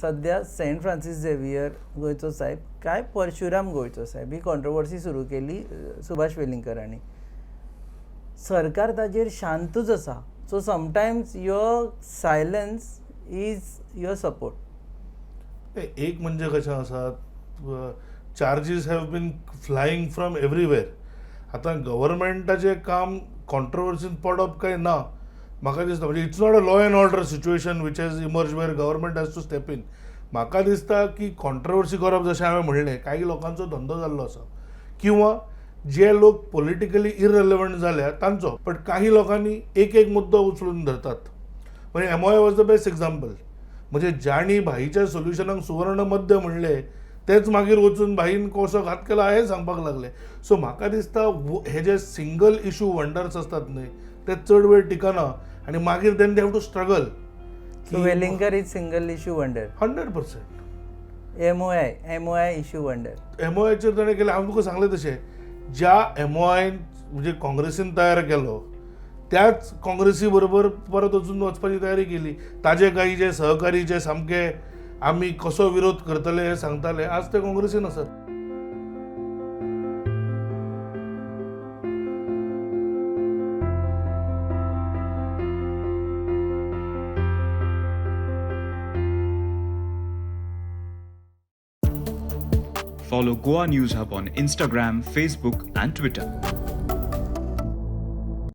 सध्या Saint Francis Xavier गोंयचो साहेब काय परशुराम गोंयचो साहेब ही कॉन्ट्रोवर्सी सुरू केली सुभाष वेलिंगकरांनी. सरकार ताजेर शांतूच आसा. So sometimes your silence is your support. एक म्हणजे कशें आसा, charges have been flying from everywhere. आतां गव्हर्मेंटाचें काम कॉन्ट्रोवर्सीन पडप काय ना म्हाका दिसता. म्हणजे it's not a law and order situation which has emerge where government has to step in. म्हाका दिसता की कॉन्ट्रोवर्सी करप, जशें हांवें म्हणलें, काही लोकांचो धंदो जाल्लो आसा किंवा जे लोक पॉलिटिकली इररेलेवंट जाल्या तांचो. बट काही लोकांनी एक एक मुद्दो उचलून धरतात. म्हणजे MOI was the best example. म्हणजे ज्यांनी भाईच्या सोल्युशनाक सुवर्ण मध्य म्हणले तेच मागीर वचून भाईन कसो घात केला हे सांगपाक लागले. सो म्हाका दिसता हे जे सिंगल इशू वंडर्स असतात न्हय ते चड वेळ टिकना आणि मागीर then they have to struggle. So Velingkar is single issue wonder. 100%. MOI issue wonder. MOIचेर ताणें केलें. हांव तुका सांगलें तशें, ज्या MOI म्हणजे काँग्रेसीन तयार केलो त्याच काँग्रेसी बरोबर परत वचून वचपाची तयारी केली. ताजे काही जे सहकारी जे सामके आमी कसो विरोध करतले हे सांगताले, आज ते काँग्रेसीन आसात. Follow Goa News Hub on Instagram, Facebook, and Twitter.